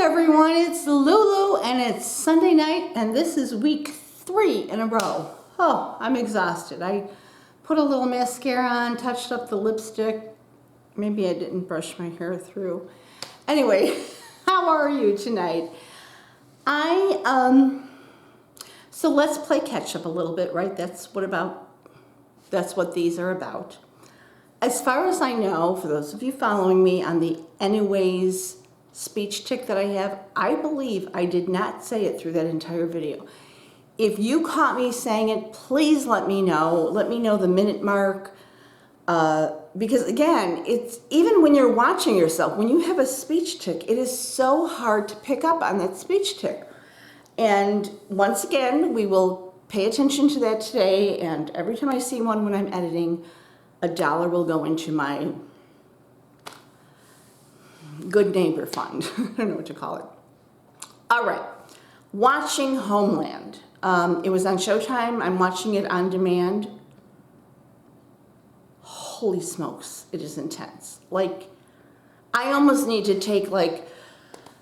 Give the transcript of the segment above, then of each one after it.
everyone, it's Lulu and it's Sunday night and this is week 3 in a row. Oh, I'm exhausted. I put a little mascara on, touched up the lipstick. Maybe I didn't brush my hair through. Anyway, how are you tonight? So let's play catch up a little bit, right? That's what these are about. As far as I know, for those of you following me on the anyways speech tick that I have, I believe I did not say it through that entire video. If you caught me saying it, please let me know. Let me know the minute mark. Because again, it's even when you're watching yourself, when you have a speech tick, it is so hard to pick up on that speech tick. And once again, we will pay attention to that today. And every time I see one when I'm editing, $1 will go into my good neighbor fund. I don't know what to call it. All right, watching Homeland. It was on Showtime. I'm watching it on demand. Holy smokes, it is intense. Like, I almost need to take like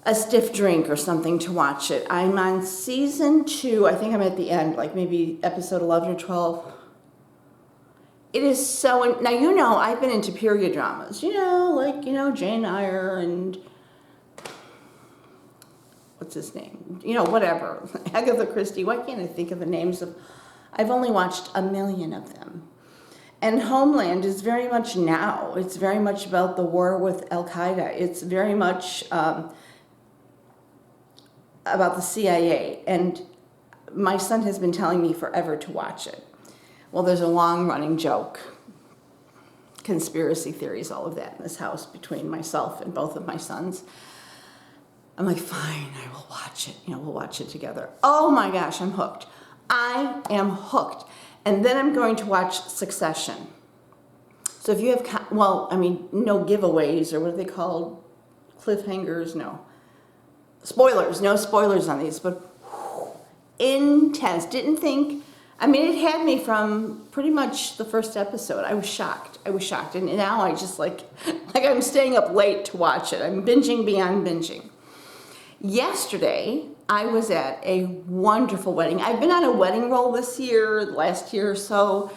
a stiff drink or something to watch it. I'm on season 2. I think I'm at the end, like maybe episode 11 or 12. It is so, now you know I've been into period dramas, like, Jane Eyre and, what's his name? Whatever, Agatha Christie. Why can't I think of the names of, I've only watched a million of them. And Homeland is very much now. It's very much about the war with Al-Qaeda. It's very much about the CIA. And my son has been telling me forever to watch it. Well, there's a long-running joke, conspiracy theories, all of that in this house between myself and both of my sons. I'm like, fine, I will watch it. We'll watch it together. Oh my gosh, I'm hooked. I am hooked. And then I'm going to watch Succession. So if you have, no giveaways, or what are they called? Cliffhangers? No. Spoilers. No spoilers on these, but intense. Didn't think, it had me from pretty much the first episode. I was shocked. And now I just like I'm staying up late to watch it. I'm binging beyond binging. Yesterday, I was at a wonderful wedding. I've been on a wedding roll this year, last year or so,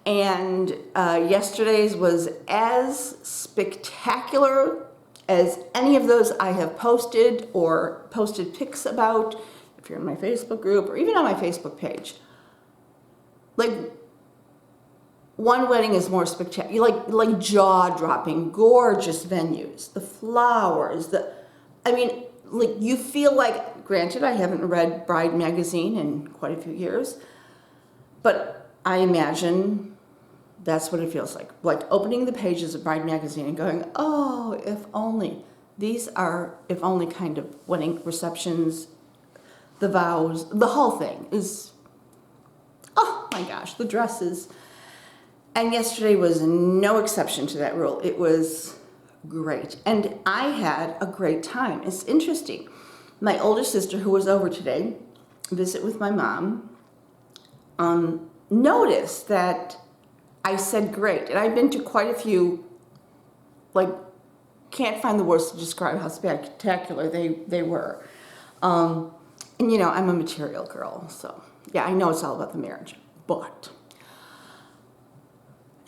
and yesterday's was as spectacular as any of those I have posted or posted pics about, if you're in my Facebook group or even on my Facebook page. Like, one wedding is more spectacular, like jaw-dropping, gorgeous venues, the flowers, like you feel like, granted, I haven't read Bride magazine in quite a few years, but I imagine that's what it feels like opening the pages of Bride magazine and going, oh, if only. These are if only kind of wedding receptions, the vows, the whole thing is, oh my gosh, the dresses. And yesterday was no exception to that rule. It was great. And I had a great time. It's interesting. My older sister, who was over today, visit with my mom, noticed that I said great. And I've been to quite a few, can't find the words to describe how spectacular they were. And I'm a material girl, so yeah, I know it's all about the marriage, but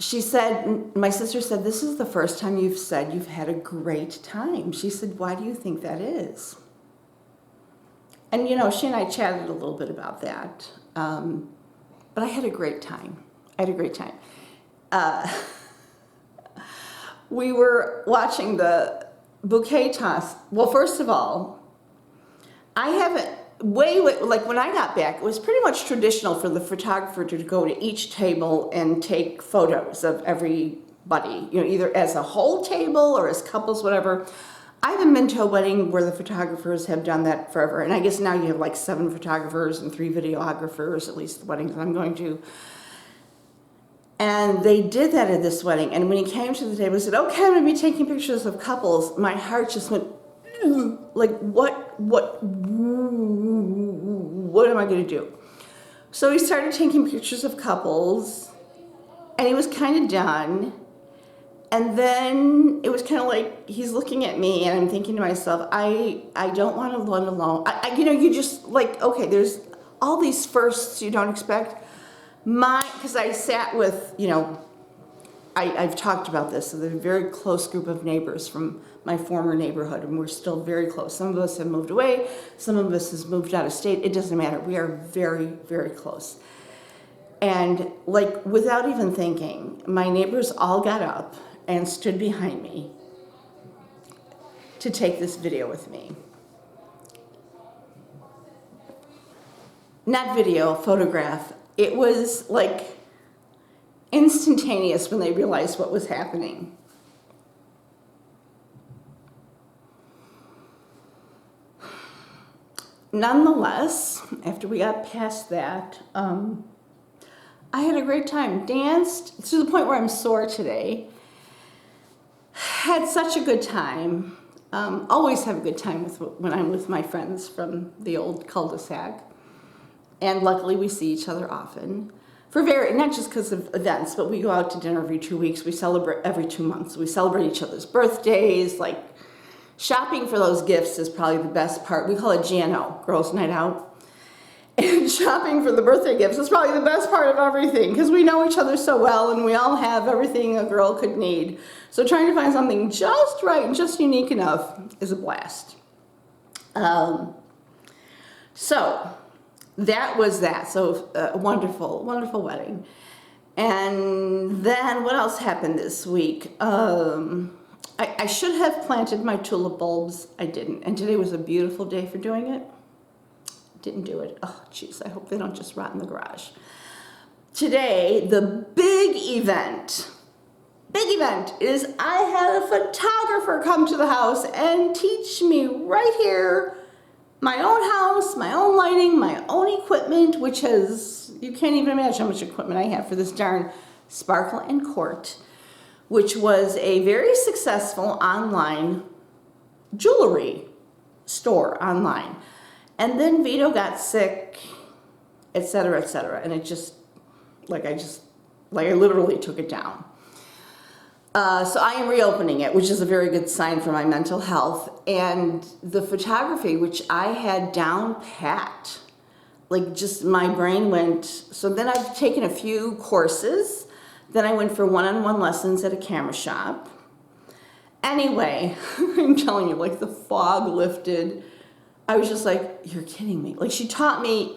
she said, my sister said, this is the first time you've said you've had a great time. She said, why do you think that is? And, she and I chatted a little bit about that. But I had a great time. We were watching the Bouquet Toss. Well, first of all, I haven't, when I got back, it was pretty much traditional for the photographer to go to each table and take photos of everybody, either as a whole table or as couples, whatever. I haven't been to a wedding where the photographers have done that forever. And I guess now you have like 7 photographers and 3 videographers, at least the weddings I'm going to. And they did that at this wedding. And when he came to the table, he said, okay, I'm going to be taking pictures of couples. My heart just went, like, what am I going to do? So he started taking pictures of couples, and he was kind of done. And then it was kind of like he's looking at me, and I'm thinking to myself, I don't want to run alone. You know, you just like, okay, there's all these firsts you don't expect. Because I sat with, you know, I've talked about this, so there's a very close group of neighbors from my former neighborhood, and we're still very close. Some of us have moved away, some of us has moved out of state. It doesn't matter. We are very, very close. And like, without even thinking, my neighbors all got up and stood behind me to take this video with me. Not video, photograph. It was like instantaneous when they realized what was happening. Nonetheless, after we got past that, I had a great time. Danced to the point where I'm sore today. Had such a good time. Always have a good time when I'm with my friends from the old cul-de-sac. And luckily we see each other often. Not just because of events, but we go out to dinner every 2 weeks. We celebrate every 2 months. We celebrate each other's birthdays. Like, shopping for those gifts is probably the best part. We call it GNO, Girls Night Out. And shopping for the birthday gifts is probably the best part of everything, because we know each other so well and we all have everything a girl could need. So trying to find something just right and just unique enough is a blast. So that was that. So a wonderful, wonderful wedding. And then what else happened this week? I should have planted my tulip bulbs. I didn't. And today was a beautiful day for doing it. Didn't do it. Oh, jeez, I hope they don't just rot in the garage. Today, the big event is I had a photographer come to the house and teach me right here my own house, my own lighting, my own equipment, which has, you can't even imagine how much equipment I have for this darn Sparkle and Court, which was a very successful online jewelry store online. And then VITO got sick, et cetera, and it just, I literally took it down. So I am reopening it, which is a very good sign for my mental health. And the photography, which I had down pat, like just my brain went, so then I've taken a few courses. Then I went for one-on-one lessons at a camera shop. Anyway, I'm telling you, like the fog lifted. I was just like, you're kidding me. Like, she taught me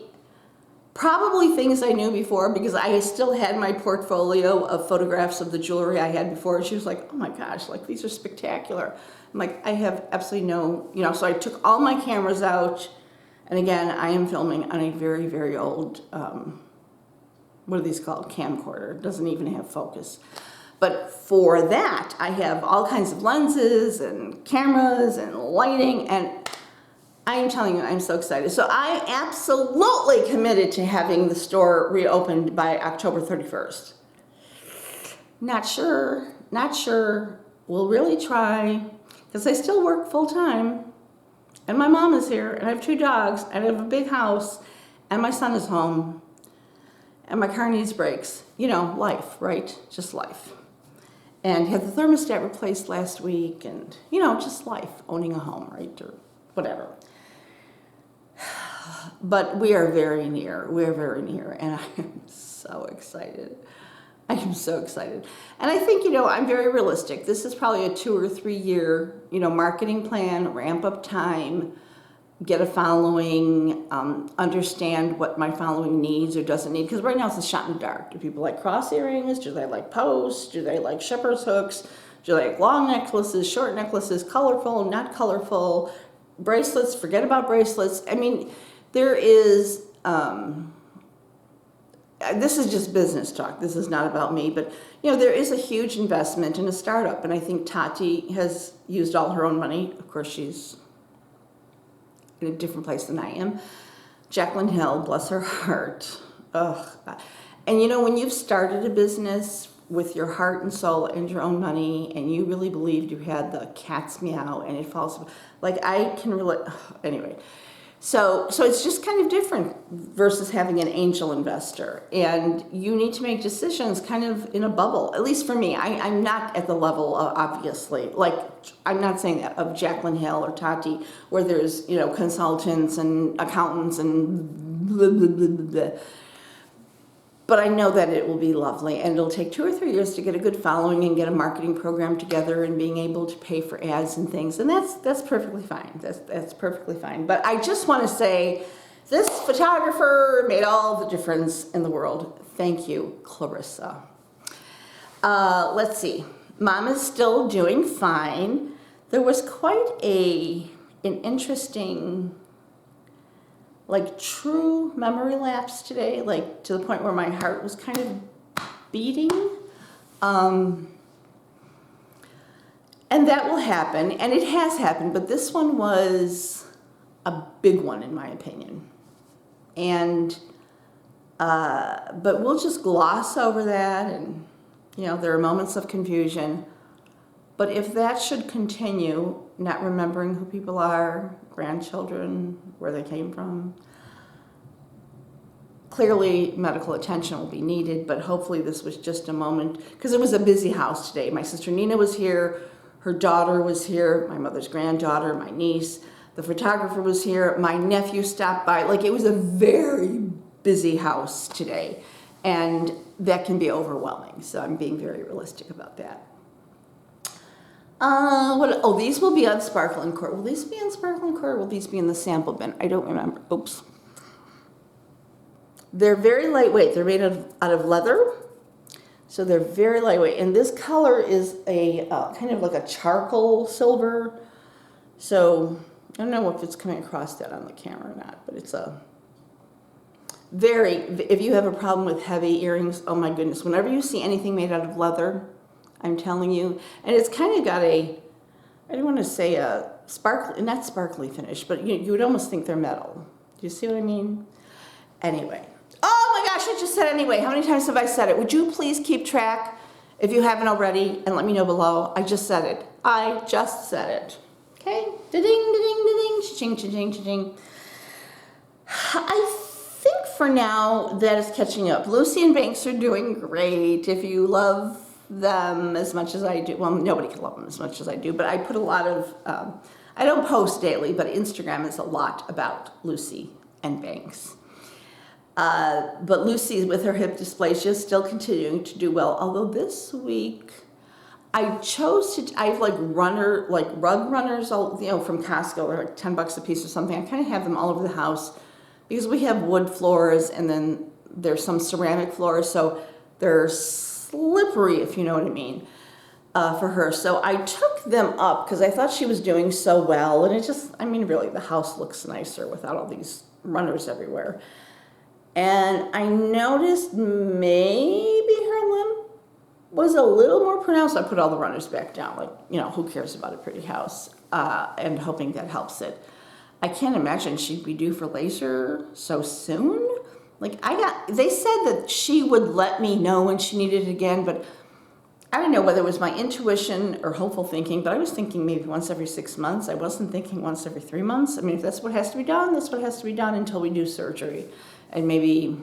probably things I knew before, because I still had my portfolio of photographs of the jewelry I had before. And she was like, oh my gosh, like, these are spectacular. I'm like, I have absolutely no, so I took all my cameras out. And again, I am filming on a very, very old, what are these called? Camcorder. It doesn't even have focus. But for that, I have all kinds of lenses and cameras and lighting, and I am telling you, I'm so excited. So I absolutely committed to having the store reopened by October 31st. Not sure. We'll really try, because I still work full time, and my mom is here, and I have 2 dogs, and I have a big house, and my son is home, and my car needs brakes. Life, right? Just life. And had the thermostat replaced last week, and, just life, owning a home, right? Or whatever. But we are very near, and I am so excited. And I think, I'm very realistic. This is probably a 2 or 3 year, marketing plan, ramp up time, get a following, understand what my following needs or doesn't need. Because right now it's a shot in the dark. Do people like cross earrings? Do they like posts? Do they like shepherd's hooks? Do they like long necklaces, short necklaces, colorful, not colorful? Bracelets, forget about bracelets. I mean, there is, this is just business talk. This is not about me, but there is a huge investment in a startup, and I think Tati has used all her own money. Of course, she's in a different place than I am. Jacqueline Hill, bless her heart. Ugh. And when you've started a business with your heart and soul and your own money, and you really believed you had the cat's meow, and it falls, like, I can relate. Anyway, So it's just kind of different versus having an angel investor. And you need to make decisions kind of in a bubble, at least for me. I'm not at the level of, obviously, like, I'm not saying that, of Jaclyn Hill or Tati, where there's, you know, consultants and accountants and blah, blah, blah, blah, blah. But I know that it will be lovely, and it'll take 2 or 3 years to get a good following and get a marketing program together and being able to pay for ads and things, and that's perfectly fine. That's perfectly fine. But I just want to say, this photographer made all the difference in the world. Thank you, Clarissa. Let's see. Mom is still doing fine. There was quite an interesting, like, true memory lapse today, like to the point where my heart was kind of beating. And that will happen, and it has happened, but this one was a big one in my opinion. And, but we'll just gloss over that, and, you know, there are moments of confusion. But if that should continue, not remembering who people are, grandchildren, where they came from, clearly medical attention will be needed, but hopefully this was just a moment, because it was a busy house today. My sister Nina was here, her daughter was here, my mother's granddaughter, my niece, the photographer was here, my nephew stopped by. Like, it was a very busy house today, and that can be overwhelming, so I'm being very realistic about that. Oh, these will be on Sparkle and Core. Will these be on Sparkle and Core, or will these be in the sample bin? I don't remember. Oops. They're very lightweight. They're made out of leather, so they're very lightweight. And this color is a kind of like a charcoal silver. So I don't know if it's coming across that on the camera or not, but it's a very, if you have a problem with heavy earrings, oh my goodness, whenever you see anything made out of leather, I'm telling you, and it's kind of got a, I don't want to say a sparkly, not sparkly finish, but you would almost think they're metal. Do you see what I mean? Anyway. Oh my gosh, I just said anyway. How many times have I said it? Would you please keep track, if you haven't already, and let me know below. I just said it. I just said it. Okay? Da-ding, da-ding, da-ding, cha-ching, cha-ching, cha-ching. I think for now that is catching up. Lucy and Banks are doing great. If you love them as much as I do, well, nobody can love them as much as I do, but I put a lot of, I don't post daily, but Instagram is a lot about Lucy and Banks. But Lucy, with her hip dysplasia, is still continuing to do well, although this week I chose to, I have like rug runners, all, you know, from Costco, they're like $10 a piece or something. I kind of have them all over the house because we have wood floors and then there's some ceramic floors, so they're slippery, if you know what I mean, for her. So I took them up because I thought she was doing so well, and it just, I mean, really, the house looks nicer without all these runners everywhere. And I noticed maybe her limp was a little more pronounced. I put all the runners back down, like, you know, who cares about a pretty house, and hoping that helps it. I can't imagine she'd be due for laser so soon. Like, they said that she would let me know when she needed it again, but I don't know whether it was my intuition or hopeful thinking, but I was thinking maybe once every 6 months. I wasn't thinking once every 3 months. I mean, if that's what has to be done, that's what has to be done until we do surgery. And maybe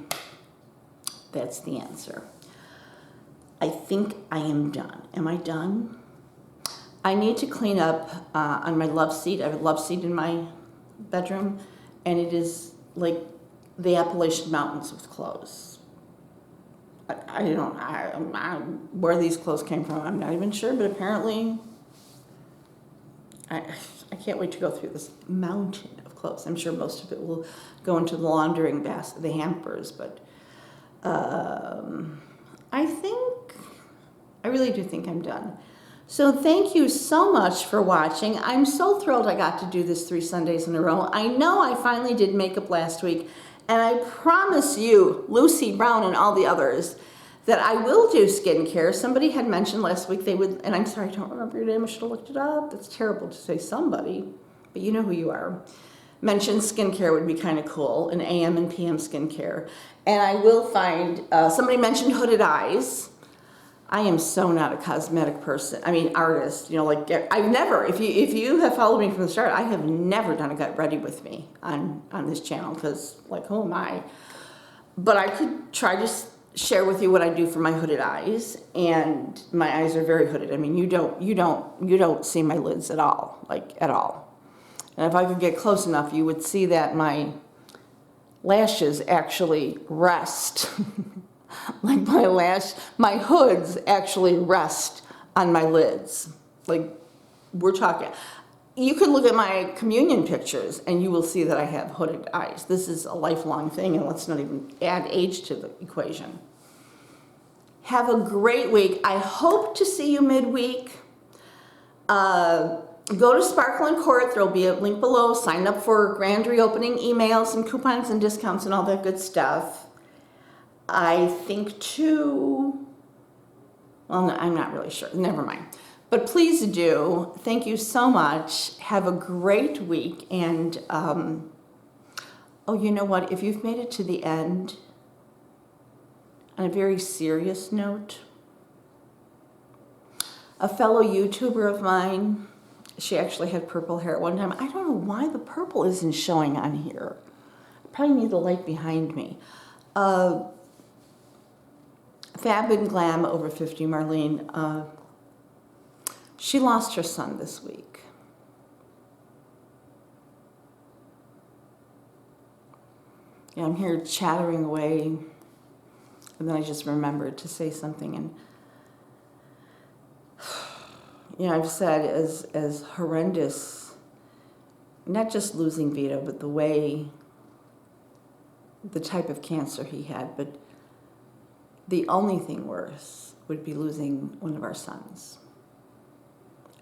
that's the answer. I think I am done. Am I done? I need to clean up on my love seat. I have a love seat in my bedroom, and it is like the Appalachian Mountains with clothes. I don't know where these clothes came from. I'm not even sure, but apparently I can't wait to go through this mountain of clothes. I'm sure most of it will go into the laundering basket, the hampers, but I really do think I'm done. So thank you so much for watching. I'm so thrilled I got to do this 3 Sundays in a row. I know I finally did makeup last week, and I promise you, Lucy Brown and all the others, that I will do skincare. Somebody had mentioned last week they would, and I'm sorry, I don't remember your name, I should have looked it up. That's terrible to say somebody, but you know who you are. Mentioned skincare would be kind of cool, an AM and PM skincare. And I will find, somebody mentioned hooded eyes. I am so not a cosmetic person. I mean, artist, you know, like I've never, if you have followed me from the start, I have never done a get ready with me on this channel, because like, who am I? But I could try to share with you what I do for my hooded eyes, and my eyes are very hooded. I mean, you don't see my lids at all, like at all. And if I could get close enough, you would see that my lashes actually rest. Like my hoods actually rest on my lids. Like, we're talking. You can look at my communion pictures and you will see that I have hooded eyes. This is a lifelong thing, and let's not even add age to the equation. Have a great week. I hope to see you midweek. Go to Sparkle and Court. There'll be a link below. Sign up for grand reopening emails and coupons and discounts and all that good stuff. I think too, well, no, I'm not really sure. Never mind. But please do. Thank you so much. Have a great week. And, oh, you know what? If you've made it to the end, on a very serious note, a fellow YouTuber of mine, she actually had purple hair at one time. I don't know why the purple isn't showing on here. I probably need the light behind me. Fab and Glam over 50, Marlene, she lost her son this week. Yeah, I'm here chattering away, and then I just remembered to say something. And you know, I've said as horrendous, not just losing Vito, but the type of cancer he had, but the only thing worse would be losing one of our sons.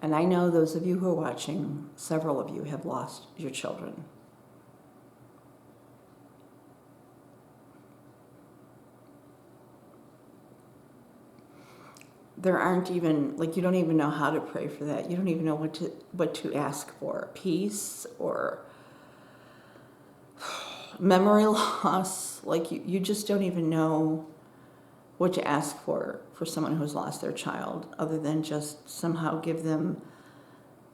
And I know those of you who are watching, several of you have lost your children. There aren't even, like, you don't even know how to pray for that. You don't even know what to ask for. Peace or memory loss. Like, you just don't even know what to ask for someone who's lost their child, other than just somehow give them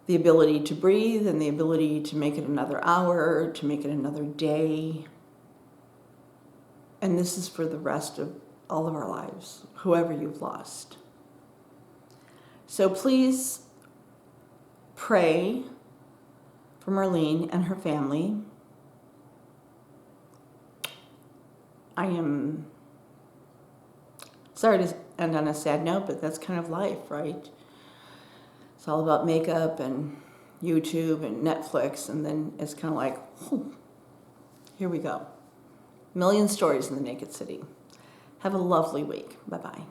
the ability to breathe and the ability to make it another hour, to make it another day. And this is for the rest of all of our lives, whoever you've lost. So please pray for Marlene and her family. I am sorry to end on a sad note, but that's kind of life, right? It's all about makeup and YouTube and Netflix, and then it's kind of like, whew, here we go. Million stories in the Naked City. Have a lovely week. Bye-bye.